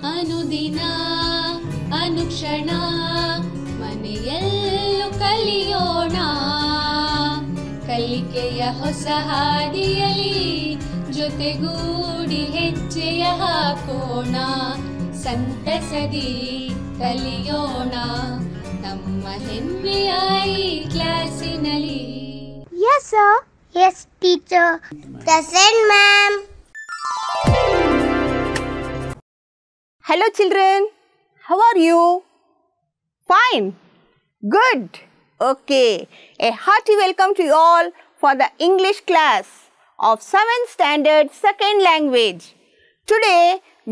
ಅನುದಿನ ಅನುಕ್ಷಣ ಮನೆಯಲ್ಲೂ ಕಲಿಯೋಣ ಕಲಿಕೆಯ ಹೊಸ ಹಾದಿಯಲಿ ಜೊತೆಗೂಡಿ ಹೆಜ್ಜೆಯ ಹಾಕೋಣ ಸಂತಸದಿ ಕಲಿಯೋಣ ನಮ್ಮ ಹೆಮ್ಮೆಯ ಈ ಕ್ಲಾಸಿನಲ್ಲಿ. Yes sir. Yes teacher. Present ma'am. Hello children, how are you? Fine, good, okay. A hearty welcome to you all for the English class of 7th standard second language. Today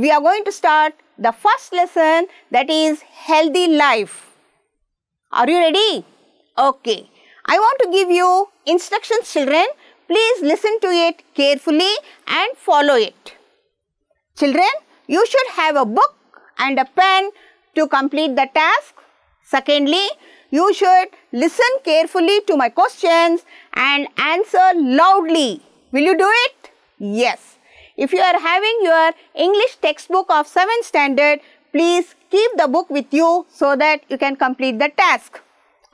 we are going to start the first lesson, that is healthy life. Are you ready? Okay. I want to give you instructions children. Please listen to it carefully and follow it. Children, you should have a book and a pen to complete the task. Secondly, you should listen carefully to my questions and answer loudly. Will you do it? Yes. If you are having your English textbook of 7th standard, please keep the book with you so that you can complete the task.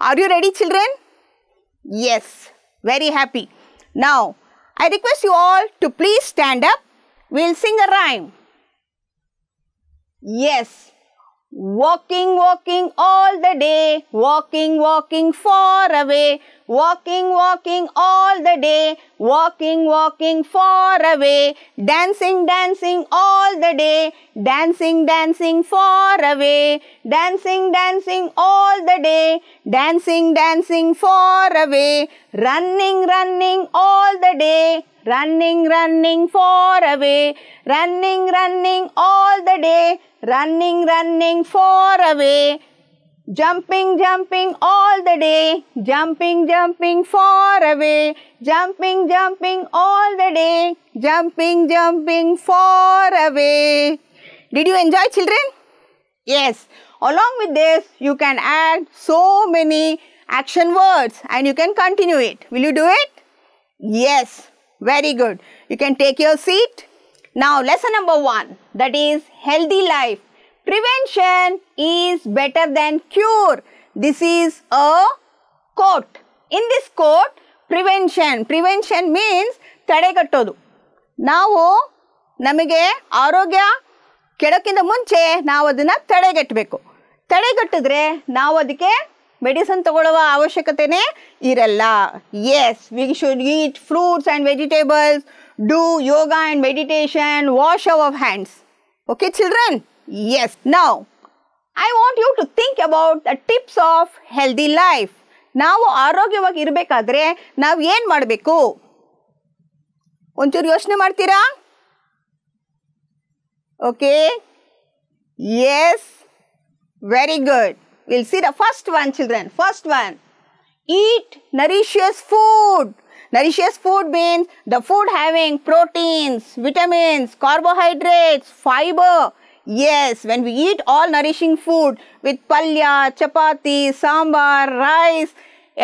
Are you ready children? Yes. Very happy. Now, I request you all to please stand up. We'll sing a rhyme. Yes. Walking, walking all the day, walking, walking far away, walking, walking all the day, walking, walking far away, dancing, dancing all the day, dancing, dancing far away, dancing, dancing all the day, dancing, dancing far away, running, running all the day, running, running far away, running, running all the day, running, running far away, jumping, jumping all the day, jumping, jumping far away, jumping, jumping all the day, jumping, jumping far away. Did you enjoy children? Yes. Along with this, you can add so many action words and you can continue it. Will you do it? Yes. Very good. You can take your seat. Now, lesson number 1, that is healthy life. Prevention is better than cure. This is a quote. In this quote, prevention means ತಡೆಗಟ್ಟೋದು. ನಾವು ನಮಗೆ ಆರೋಗ್ಯ ಕೆಡೋಕ್ಕಿಂತ ಮುಂಚೆ ನಾವು ಅದನ್ನು ತಡೆಗಟ್ಟಬೇಕು. ತಡೆಗಟ್ಟಿದ್ರೆ ನಾವು ಅದಕ್ಕೆ medicine ತಗೊಳ್ಳುವ ಅವಶ್ಯಕತೆನೇ ಇರಲ್ಲ. Yes, we should eat fruits and vegetables, do yoga and meditation, wash our hands. Okay children? Yes. Now, I want you to think about the tips of healthy life. ನಾವು ಆರೋಗ್ಯವಾಗಿ ಇರಬೇಕಾದ್ರೆ ನಾವು ಏನು ಮಾಡಬೇಕು? ಒಂಚೂರು ಯೋಚನೆ ಮಾಡ್ತೀರಾ? Okay? Yes. Very good. We'll see the first one children. First one. Eat nourishes food. Nourishes food means the food having proteins, vitamins, carbohydrates, fiber. Yes, when we eat all nourishing food with palya, chapati, sambar, rice,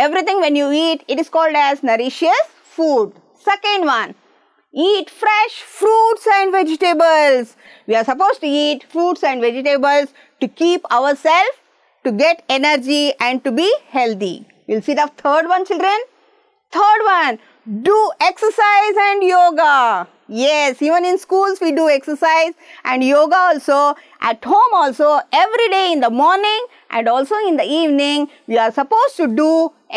everything when you eat, it is called as nourishes food. Second one. Eat fresh fruits and vegetables. We are supposed to eat fruits and vegetables to keep ourselves, to get energy and to be healthy. We'll see the third one children. Third one, do exercise and yoga. Yes, even in schools we do exercise and yoga also. At home also, every day in the morning and also in the evening, we are supposed to do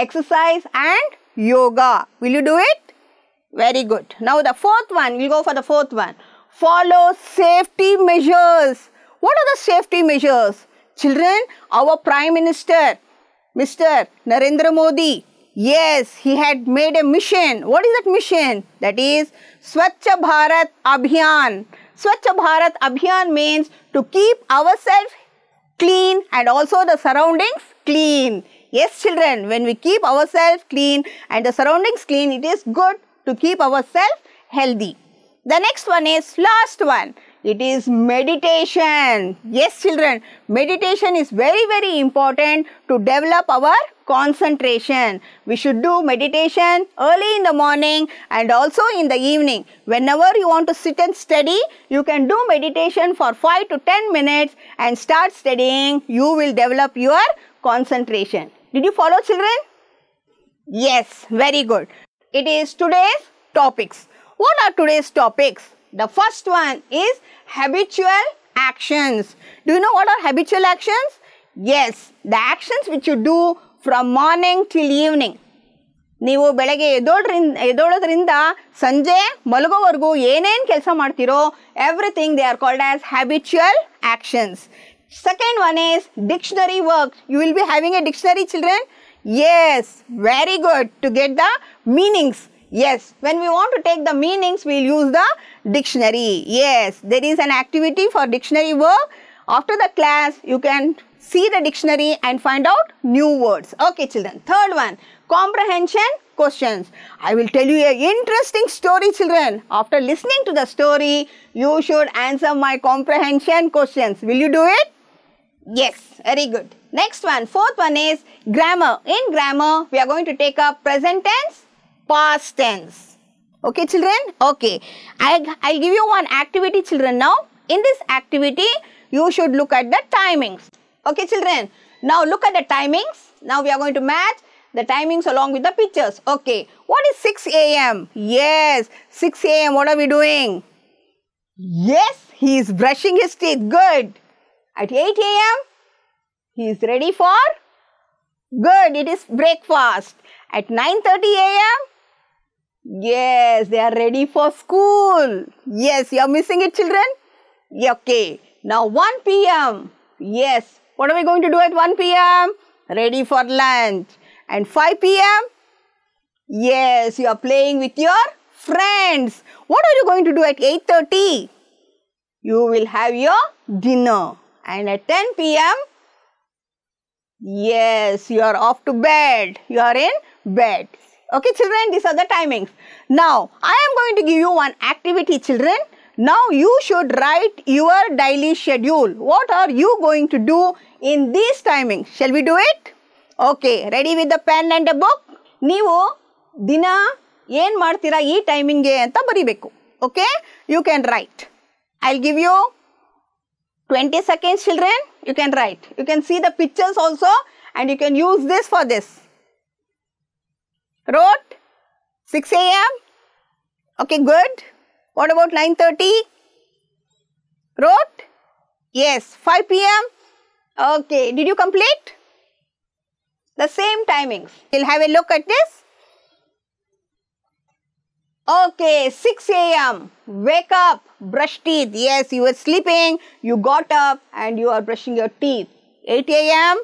exercise and yoga. Will you do it? Very good. Now the fourth one, we'll go for the fourth one. Follow safety measures. What are the safety measures? Children, our Prime Minister, Mr. Narendra Modi, yes, he had made a mission. What is that mission? That is Swachh Bharat Abhiyan. Swachh Bharat Abhiyan means to keep ourselves clean and also the surroundings clean. Yes children, when we keep ourselves clean and the surroundings clean, it is good to keep ourselves healthy. The next one is last one. It is meditation. Yes, children, meditation is very, very important to develop our concentration. We should do meditation early in the morning and also in the evening. Whenever you want to sit and study, you can do meditation for 5 to 10 minutes and start studying. You will develop your concentration. Did you follow, children? Yes, very good. It is today's topics. What are today's topics? The first one is habitual actions. Do you know what are habitual actions? Yes, the actions which you do from morning till evening. ನೀವು ಬೆಳಗ್ಗೆ ಎದ್ದೋಳೋದ್ರಿಂದ ಸಂಜೆ ಮಲಗೋವರೆಗೂ ಏನೇನು ಕೆಲಸ ಮಾಡ್ತೀರೋ everything they are called as habitual actions. Second one is dictionary work. You will be having a dictionary, children? Yes, very good, to get the meanings. Yes, when we want to take the meanings, we will use the dictionary. Yes, there is an activity for dictionary work. After the class, you can see the dictionary and find out new words. Okay, children. Third one, comprehension questions. I will tell you an interesting story, children. After listening to the story, you should answer my comprehension questions. Will you do it? Yes, very good. Next one, fourth one is grammar. In grammar, we are going to take up present tense, past tense. Okay, children? Okay. I'll give you one activity, children, now. In this activity, you should look at the timings. Okay, children? Now, look at the timings. Now, we are going to match the timings along with the pictures. Okay. What is 6 a.m.? Yes, 6 a.m. What are we doing? Yes, he is brushing his teeth. Good. At 8 a.m., he is ready for? Good, it is breakfast. At 9:30 a.m., yes, they are ready for school. Yes, you are missing it, children? Yeah, okay. Now 1 p.m. Yes, what are we going to do at 1 p.m.? Ready for lunch. And 5 p.m.? Yes, you are playing with your friends. What are you going to do at 8:30? You will have your dinner. And at 10 p.m., yes, you are off to bed. You are in bed. Okay, children, these are the timings. Now, I am going to give you one activity, children. Now, you should write your daily schedule. What are you going to do in these timings? Shall we do it? Okay, ready with the pen and a book? ನೀವು ದಿನ ಏನು ಮಾಡ್ತೀರಾ ಈ ಟೈಮಿಂಗ್ಗೆ ಅಂತ ಬರಿಬೇಕು. Okay, you can write. I'll give you 20 seconds, children. You can write. You can see the pictures also and you can use this for this. Wrote 6 a.m. Okay, good. What about 9:30? Wrote? Yes. 5 p.m. Okay. Did you complete? The same timings. We'll have a look at this. Okay, 6 a.m. Wake up, brush teeth. Yes, you were sleeping, you got up and you are brushing your teeth. 8 a.m.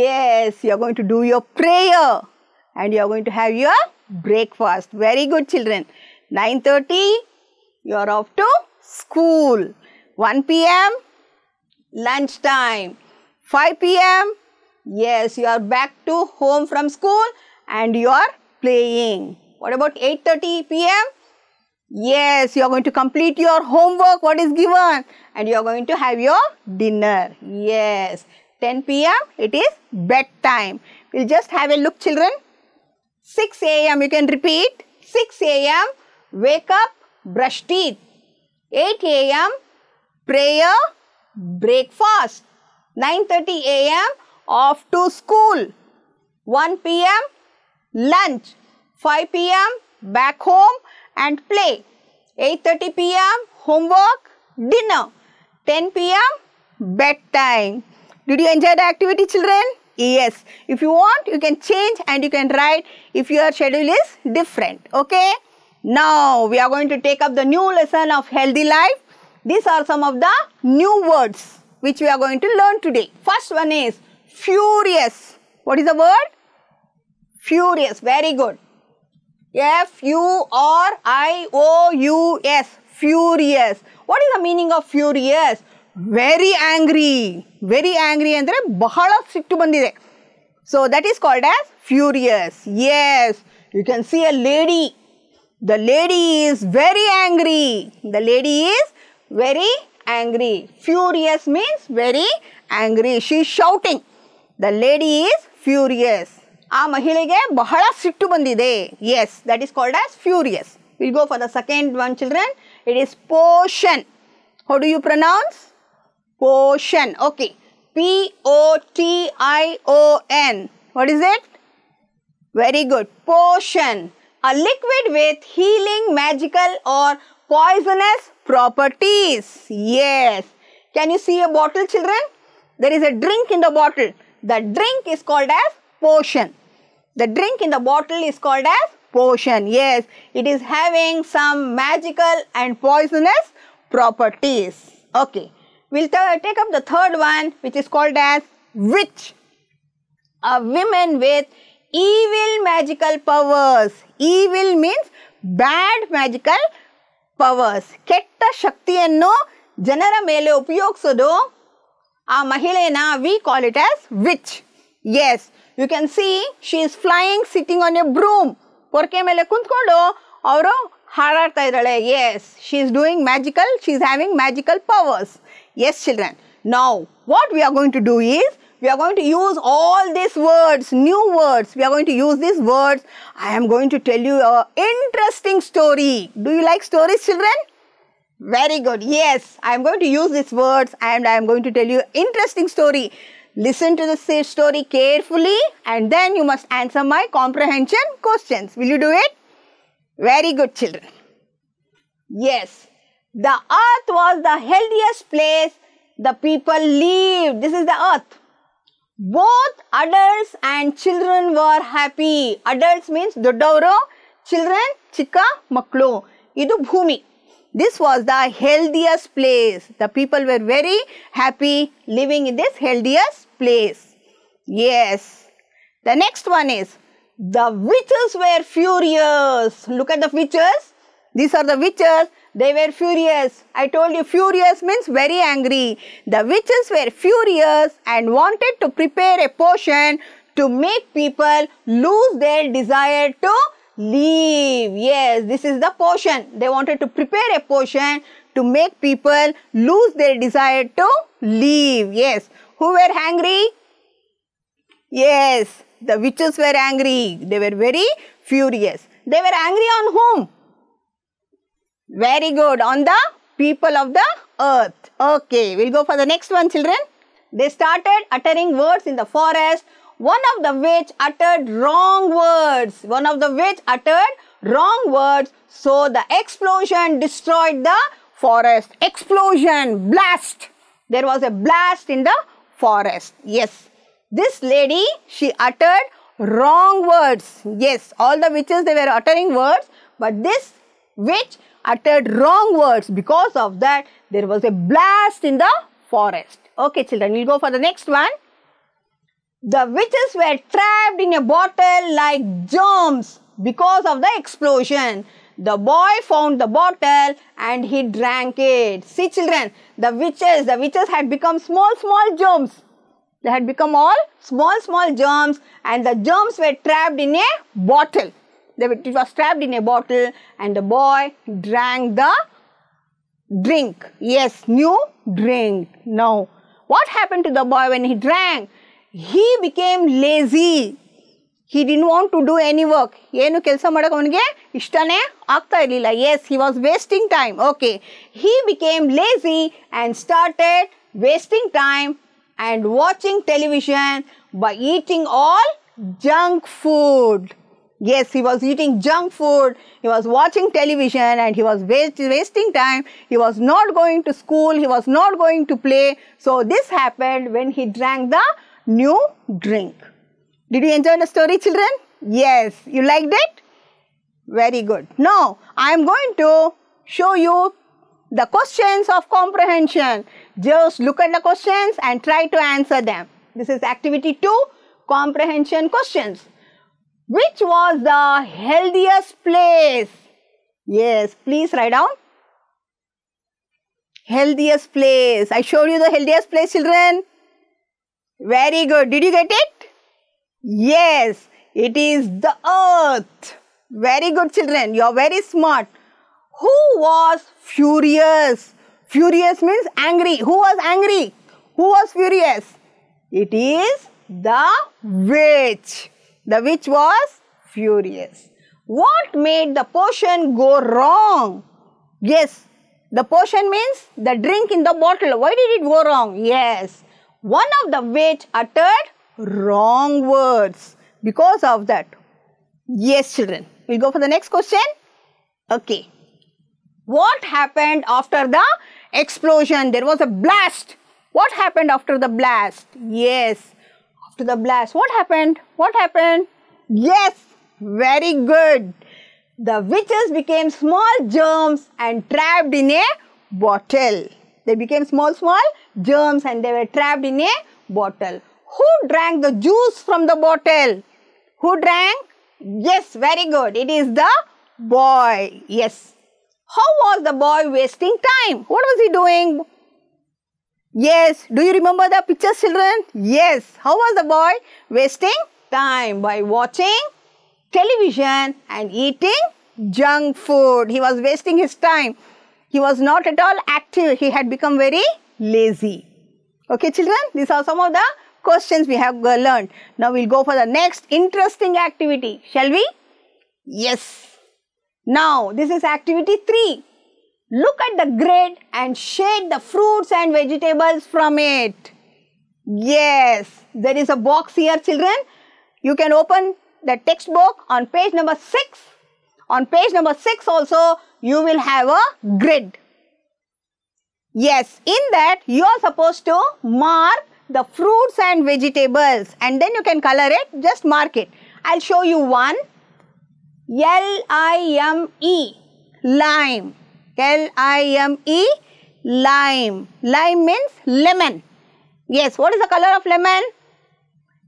Yes, you are going to do your prayer and you are going to have your breakfast. Very good, children. 9:30, you are off to school. 1 p.m. lunch time. 5 p.m. yes, you are back to home from school and you are playing. What about 8:30 p.m.? Yes, you are going to complete your homework, what is given, and you are going to have your dinner. Yes, 10 p.m. it is bedtime. We'll just have a look, children. 6 a.m. you can repeat. 6 a.m. wake up, brush teeth. 8 a.m. prayer, breakfast. 9:30 a.m. off to school. 1 p.m. lunch. 5 p.m. back home and play. 8:30 p.m. homework, dinner. 10 p.m. bedtime. Did you enjoy the activity, children? Yes. If you want, you can change and you can write if your schedule is different. Okay. Now, we are going to take up the new lesson of healthy life. These are some of the new words which we are going to learn today. First one is furious. What is the word? Furious. Very good. F-U-R-I-O-U-S. Furious. What is the meaning of furious? Very angry. Very angry andre bahala sittu bandide. So that is called as furious. Yes. You can see a lady. The lady is very angry. The lady is very angry. Furious means very angry. She is shouting. The lady is furious. ಆ ಮಹಿಳೆಗೆ ಬಹಳ ಸಿಟ್ಟು ಬಂದಿದೆ. Yes, that is called as furious. We'll go for the second one, children. It is potion. How do you pronounce? Potion. Okay. P-O-T-I-O-N. What is it? Very good. Potion. A liquid with healing, magical or poisonous properties. Yes. Can you see a bottle, children? There is a drink in the bottle. The drink is called as potion. The drink in the bottle is called as potion. Yes, it is having some magical and poisonous properties. Okay, we'll take up the third one, which is called as witch. A woman with evil magical powers. Evil means bad magical powers. ಕೆಟ್ಟ ಶಕ್ತಿಯನ್ನು ಜನರ ಮೇಲೆ ಉಪಯೋಗಿಸೋದು ಆ ಮಹಿಳೆಯನ್ನ we call it as witch. Yes, you can see she is flying sitting on a broom. ಪೊರ್ಕೆ ಮೇಲೆ ಕುಂತ್ಕೊಂಡು ಅವರು ಹಾರಾಡ್ತಾ ಇದ್ದಾಳೆ. Yes, she is doing magical, she is having magical powers. Yes, children. Now, what we are going to do is, we are going to use all these words, new words. We are going to use these words. I am going to tell you an interesting story. Do you like stories, children? Very good. Yes, I am going to use these words and I am going to tell you an interesting story. Listen to the story carefully and then you must answer my comprehension questions. Will you do it? Very good, children. Yes, the earth was the healthiest place the people lived. This is the earth. Both adults and children were happy. Adults means doddavaru, children chikka maklu. Idu bhumi. This was the healthiest place. The people were very happy living in this healthiest place. Yes. The next one is, the witches were furious. Look at the witches. These are the witches. They were furious. I told you furious means very angry. The witches were furious and wanted to prepare a potion to make people lose their desire to leave. Yes, this is the potion. They wanted to prepare a potion to make people lose their desire to leave. Yes. Who were angry? Yes, the witches were angry. They were very furious. They were angry on whom? Very good. On the people of the earth. Okay, we'll go for the next one, children. They started uttering words in the forest. One of the witch uttered wrong words. One of the witch uttered wrong words. So the explosion destroyed the forest. Explosion, blast. There was a blast in the forest. Yes. This lady, she uttered wrong words. Yes, all the witches, they were uttering words. But this witch uttered wrong words. Because of that, there was a blast in the forest. Okay, children, we'll go for the next one. The witches were trapped in a bottle like germs because of the explosion. The boy found the bottle and he drank it. See, children, the witches had become small germs. They had become all small germs and the germs were trapped in a bottle. It was trapped in a bottle and the boy drank the drink. Yes, new drink. Now, what happened to the boy when he drank? He became lazy. He didn't want to do any work. ಏನು ಕೆಲಸ ಮಾಡಕ್ಕೆ ಅವನಿಗೆ ಇಷ್ಟನೇ ಆಗ್ತಾ ಇರಲಿಲ್ಲ. Yes, he was wasting time. Okay. He became lazy and started wasting time and watching television by eating all junk food. Yes, he was eating junk food. He was watching television and he was wasting time. He was not going to school. He was not going to play. So this happened when he drank the new drink. Did you enjoy the story, children? Yes, you liked it? Very good. Now, I am going to show you the questions of comprehension. Just look at the questions and try to answer them. This is activity 2, comprehension questions. Which was the healthiest place? Yes, please write down. Healthiest place. I showed you the healthiest place, children. Very good. Did you get it? Yes, it is the earth. Very good, children. You are very smart. Who was furious? Furious means angry. Who was angry? Who was furious? It is the witch. The witch was furious. What made the potion go wrong? Yes, the potion means the drink in the bottle. Why did it go wrong? Yes, one of the witch uttered wrong words because of that. Yes, children. We'll go for the next question. Okay. What happened after the explosion? There was a blast. What happened after the blast? Yes, after the blast. What happened? What happened? Yes, very good. The witches became small germs and trapped in a bottle. They became small germs and they were trapped in a bottle. Who drank the juice from the bottle? Who drank? Yes, very good. It is the boy. Yes. How was the boy wasting time? What was he doing? Yes. Do you remember the pictures, children? Yes. How was the boy wasting time? By watching television and eating junk food. He was wasting his time. He was not at all active. He had become very lazy. Okay, children? These are some of the questions we have learned. Now we'll go for the next interesting activity. Shall we? Yes. Now this is activity 3. Look at the grid and shade the fruits and vegetables from it. Yes. There is a box here, children. You can open the textbook on page number 6. On page number 6 also you will have a grid. Yes. In that you are supposed to mark the fruits and vegetables and then you can color it. Just mark it. I'll show you one. L-I-M-E, lime. L-I-M-E, lime. Lime means lemon. Yes, what is the color of lemon?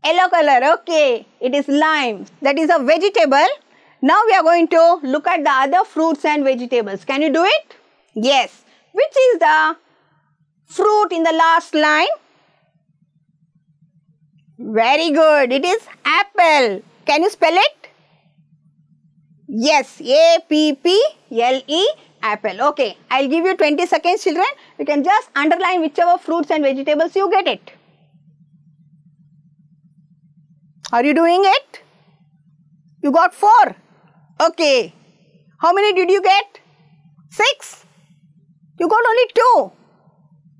Yellow color. Okay, it is lime. That is a vegetable. Now we are going to look at the other fruits and vegetables. Can you do it? Yes. Which is the fruit in the last line? Very good. It is apple. Can you spell it? Yes, A-P-P-L-E, apple. Okay, I'll give you 20 seconds, children. You can just underline whichever fruits and vegetables you get it. Are you doing it? You got 4. Okay. How many did you get? 6. You got only 2.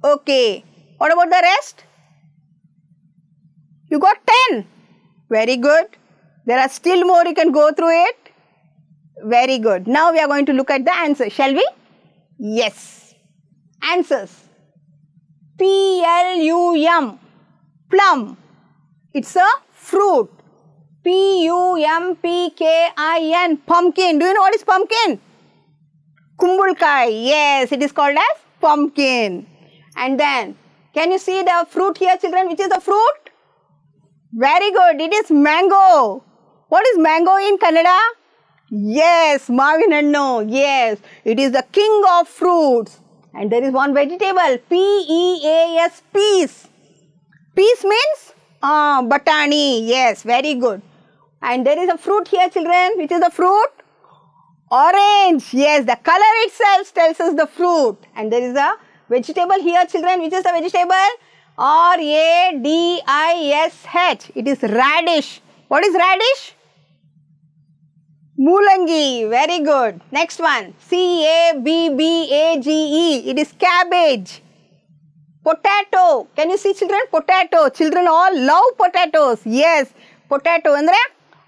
Okay. What about the rest? You got 10. Very good. There are still more. You can go through it. Very good. Now we are going to look at the answers. Shall we? Yes. Answers. P-L-U-M. Plum. It's a fruit. P-U-M-P-K-I-N. Pumpkin. Do you know what is pumpkin? Kumbulkai. Yes, it is called as pumpkin. And then, can you see the fruit here, children? Which is the fruit? Very good. It is mango. What is mango in Kannada? Yes, Mavin Hannu. Yes, it is the king of fruits. And there is one vegetable, P-E-A-S, peas. Peas means batani. Yes, very good. And there is a fruit here, children. Which is the fruit? Orange. Yes, the color itself tells us the fruit. And there is a vegetable here, children. Which is the vegetable? R-A-D-I-S-H. It is radish. What is radish? Mulangi. Very good. Next one. C-A-B-B-A-G-E. It is cabbage. Potato. Can you see, children? Potato. Children all love potatoes. Yes. Potato andre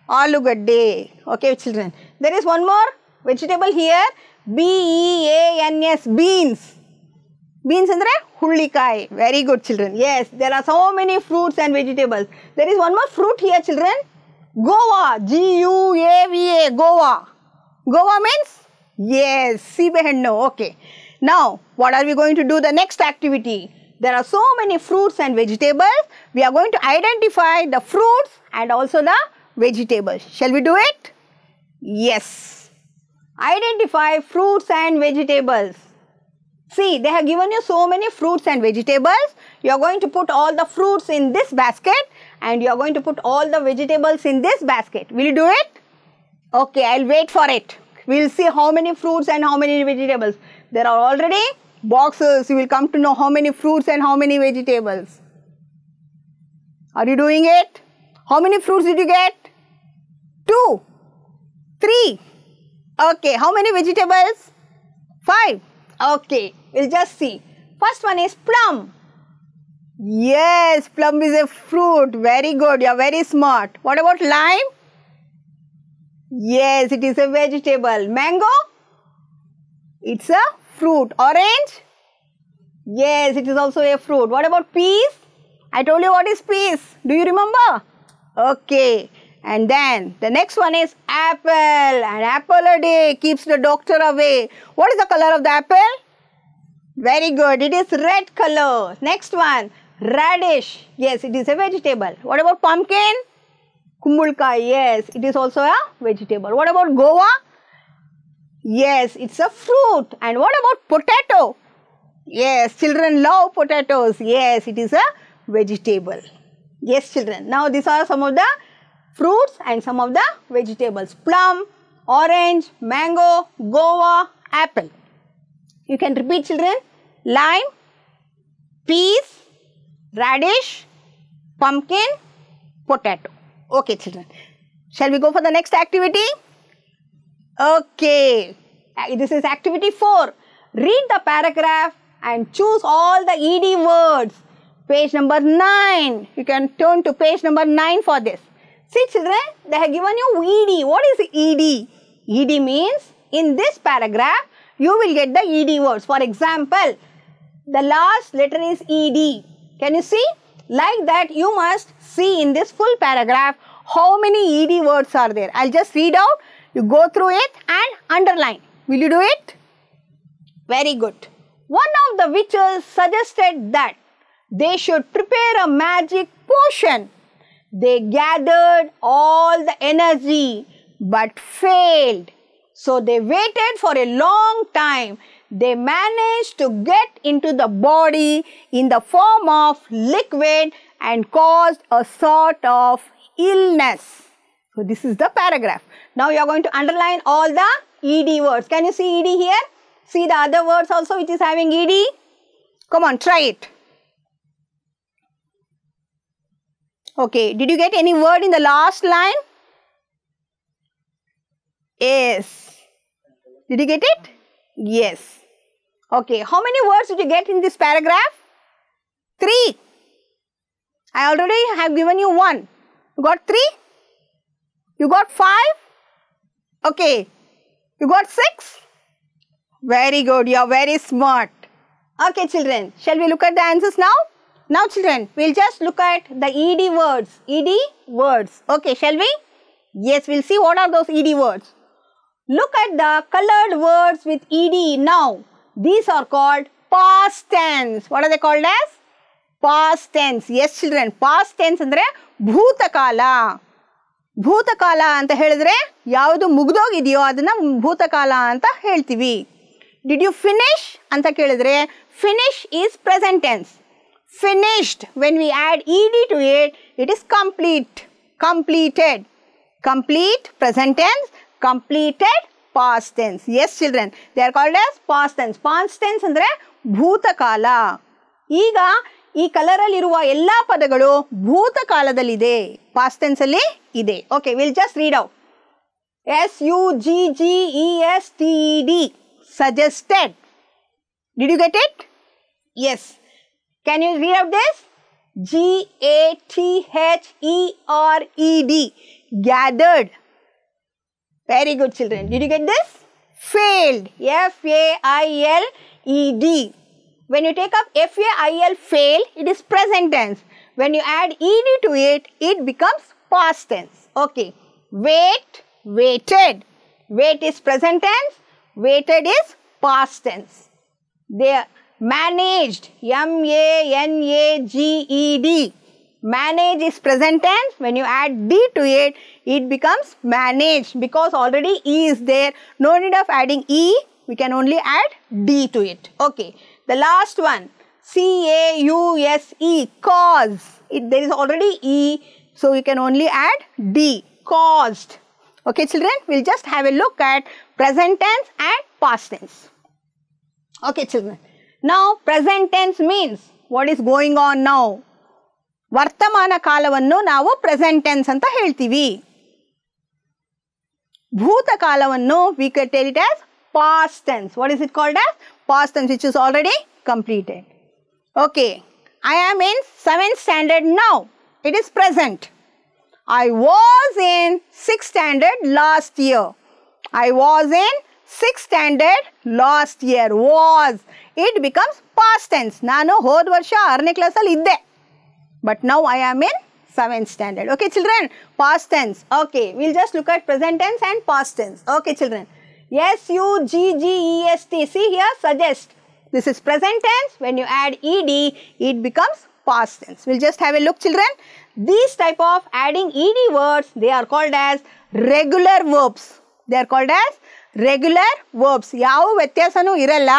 aloogadde. Okay, children. There is one more vegetable here. B-E-A-N-S. Beans. Beans andre hullikai. Very good, children. Yes. There are so many fruits and vegetables. There is one more fruit here, children. Guava. G-U-A-V-A. Guava. Guava means? Yes. Seebehennu. Okay. Now, what are we going to do the next activity? There are so many fruits and vegetables. We are going to identify the fruits and also the vegetables. Shall we do it? Yes. Identify fruits and vegetables. See, they have given you so many fruits and vegetables. You are going to put all the fruits in this basket and you are going to put all the vegetables in this basket. Will you do it? Okay, I'll wait for it. We'll see how many fruits and how many vegetables. There are already boxes, you will come to know how many fruits and how many vegetables. Are you doing it? How many fruits did you get? 2, 3. Okay, how many vegetables? 5. Okay, we'll just see. First one is plum. Yes, plum is a fruit. Very good, you are very smart. What about lime? Yes, it is a vegetable. Mango? It's a fruit. Orange? Yes, it is also a fruit. What about peas? I told you what is peas. Do you remember? Okay. And then the next one is apple. An apple a day keeps the doctor away. What is the color of the apple? Very good. It is red color. Next one, radish. Yes, it is a vegetable. What about pumpkin? Kumbulka. Yes, it is also a vegetable. What about guava? Yes, it's a fruit. And what about potato? Yes, children love potatoes. Yes, it is a vegetable. Yes, children. Now, these are some of the fruits and some of the vegetables. Plum, orange, mango, guava, apple. You can repeat, children. Lime, peas, radish, pumpkin, potato. Okay, children. Shall we go for the next activity? Okay. This is activity 4. Read the paragraph and choose all the ED words. Page number 9. You can turn to page number 9 for this. See, children, they have given you ED. What is ED? ED means in this paragraph, you will get the ED words. For example, the last letter is ED. Can you see? Like that, you must see in this full paragraph how many ED words are there. I'll just read out. You go through it and underline. Will you do it? Very good. One of the witches suggested that they should prepare a magic potion. They gathered all the energy but failed. So they waited for a long time. They managed to get into the body in the form of liquid and caused a sort of illness. So this is the paragraph. Now you are going to underline all the ED words. Can you see ED here? See the other words also which is having ED? Come on, try it. Okay, did you get any word in the last line? Yes. Did you get it? Yes. Okay, how many words did you get in this paragraph? 3. I already have given you 1. You got 3? You got 5? Okay. You got 6? Very good. You are very smart. Okay, children. Shall we look at the answers now? Now, children, we'll just look at the ED words. ED words. Okay, shall we? Yes, we'll see what are those ED words. Look at the colored words with ED now. These are called past tense. What are they called as? Past tense. Yes, children. Past tense andre bhutakala. ಭೂತಕಾಲ ಅಂತ ಹೇಳಿದ್ರೆ ಯಾವುದು ಮುಗಿದೋಗಿದೆಯೋ ಅದನ್ನ ಭೂತಕಾಲ ಅಂತ ಹೇಳ್ತೀವಿ. Did you finish ಅಂತ ಕೇಳಿದ್ರೆ finish is present tense. Finished, when we add ed to it, it is complete, completed. Complete, present tense. Completed, past tense. Yes, children, they are called as past tense. Past tense ಅಂದ್ರೆ ಭೂತಕಾಲ. ಈಗ ಈ colour ಅಲ್ಲಿ ಇರುವ ಎಲ್ಲಾ ಪದಗಳು ಭೂತಕಾಲದಲ್ಲಿದೆ, past tense ಅಲ್ಲಿ ಇದೆ. Okay, will just read out. SUGGESTED, suggested. Did you get it? Yes. Can you read out this? GATHERED, gathered. Very good, children. Did you get this? Failed. FAILED. When you take up FAIL, fail, it is present tense. When you add ed to it, it becomes past tense. Okay. Wait, waited. Wait is present tense. Waited is past tense. They managed. MANAGED. Manage is present tense. When you add D to it, it becomes managed because already E is there. No need of adding E. We can only add D to it. Okay. The last one, CAUSE, cause. There is already E, so we can only add D, caused. Okay, children, we'll just have a look at present tense and past tense. Okay, children. Now present tense means what is going on now. ವರ್ತಮಾನ ಕಾಲವನ್ನು ನಾವು present tense ಅಂತ ಹೇಳ್ತೀವಿ. ಭೂತಕಾಲವನ್ನು we can tell it as past tense. What is it called as? Past tense, which is already completed. Okay, I am in 7th standard now. It is present. I was in 6th standard last year. I was in 6th standard last year. Was. It becomes past tense. ನಾನು ಹೋದ ವರ್ಷ 6ನೇ ಕ್ಲಾಸಲ್ಲಿ ಇದ್ದೆ. But now I am in 7th standard. Okay, children? Past tense. Okay, we'll just look at present tense and past tense. Okay, children? S-U-G-G-E-S-T. See here, suggest. This is present tense. When you add ed, it becomes past tense. We'll just have a look, children. These type of adding ed words, they are called as regular verbs. They are called as regular verbs. ಯಾವ ವ್ಯತ್ಯಾಸನೂ ಇರಲ್ಲ,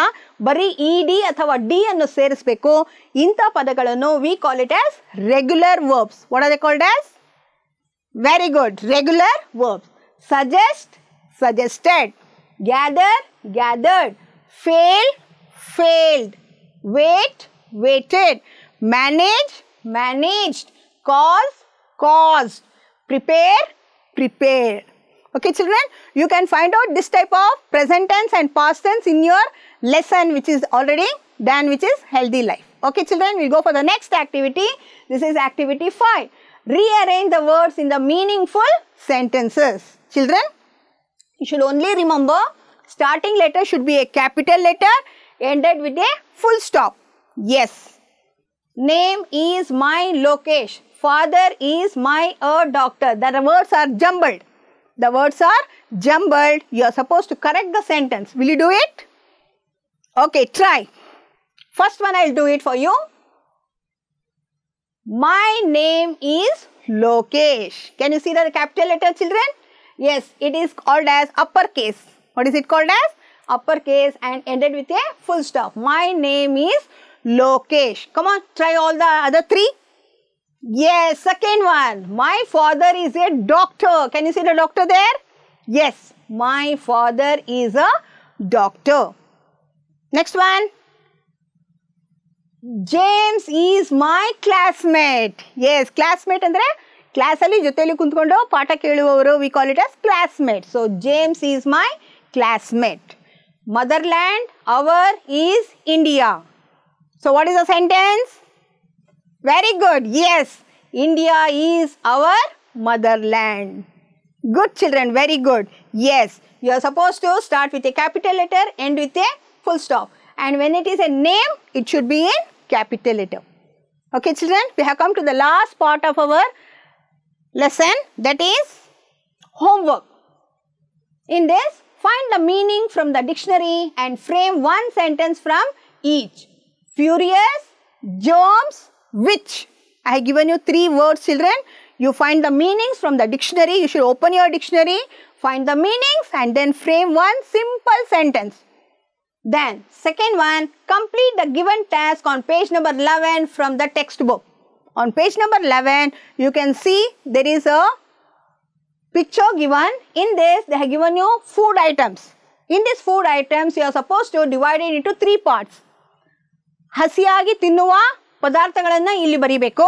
ಬರೀ ed ಅಥವಾ d ಅನ್ನು ಸೇರಿಸಬೇಕು. ಇಂಥ ಪದಗಳನ್ನು we call it as regular verbs. What are they called as? Very good. Regular verbs. Suggest, suggested. Gather, gathered. Fail, failed. Wait, waited. Manage, managed. Cause, caused. Prepare, prepared. Okay, children, you can find out this type of present tense and past tense in your lesson which is already done, which is healthy life. Okay, children, we'll go for the next activity. This is activity 5. Rearrange the words in the meaningful sentences. Children, you should only remember starting letter should be a capital letter ended with a full stop. Yes. Name is my Lokesh. Father is my doctor. The words are jumbled. The words are jumbled. You are supposed to correct the sentence. Will you do it? Okay, try. First one, I will do it for you. My name is Lokesh. Can you see the capital letter, children? Yes, it is called as uppercase. What is it called as? Uppercase and ended with a full stop. My name is Lokesh. Come on, try all the other three. Yes, second one. My father is a doctor. Can you see the doctor there? Yes, my father is a doctor. Next one. James is my classmate. Yes, classmate andre class alli joteli kuntkondo paಠ ಕೇಳುವವರು, we call it as classmate. So James is my classmate. Motherland, our is India. So what is the sentence? Very good. Yes, India is our motherland. Good, children. Very good. Yes, you are supposed to start with a capital letter, end with a full stop. And when it is a name, it should be in capital letter. Okay, children, we have come to the last part of our lesson, that is homework. In this, find the meaning from the dictionary and frame one sentence from each. Furious, germs, which. I have given you 3 words, children. You find the meanings from the dictionary. You should open your dictionary, find the meanings and then frame one simple sentence. Then, second one, complete the given task on page number 11 from the textbook. On page number 11, you can see there is a picture given. In this, they have given you food items. In these food items, you are supposed to divide it into 3 parts. ಹಸಿಯಾಗಿ ತಿನ್ನುವ ಪದಾರ್ಥಗಳನ್ನು ಇಲ್ಲಿ ಬರಿಬೇಕು,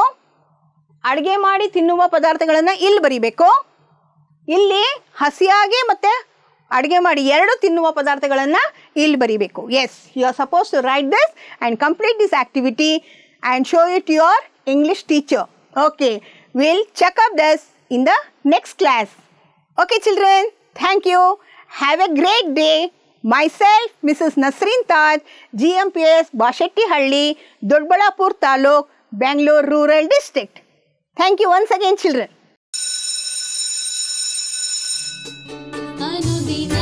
ಅಡುಗೆ ಮಾಡಿ ತಿನ್ನುವ ಪದಾರ್ಥಗಳನ್ನು ಇಲ್ಲಿ ಬರಿಬೇಕು, ಇಲ್ಲಿ ಹಸಿಯಾಗಿ ಮತ್ತು ಅಡುಗೆ ಮಾಡಿ ಎರಡು ತಿನ್ನುವ ಪದಾರ್ಥಗಳನ್ನು ಇಲ್ಲಿ ಬರಿಬೇಕು. Yes, you are supposed to write this and complete this activity and show it to your English teacher. Okay, we'll check up this in the next class. Okay, children, thank you. Have a great day. Myself, Mrs. Nasreen Taj, GMPS, Bashettihalli, Dodballapur Taluk, Bangalore Rural District. Thank you once again, children. ಅನುದಿನ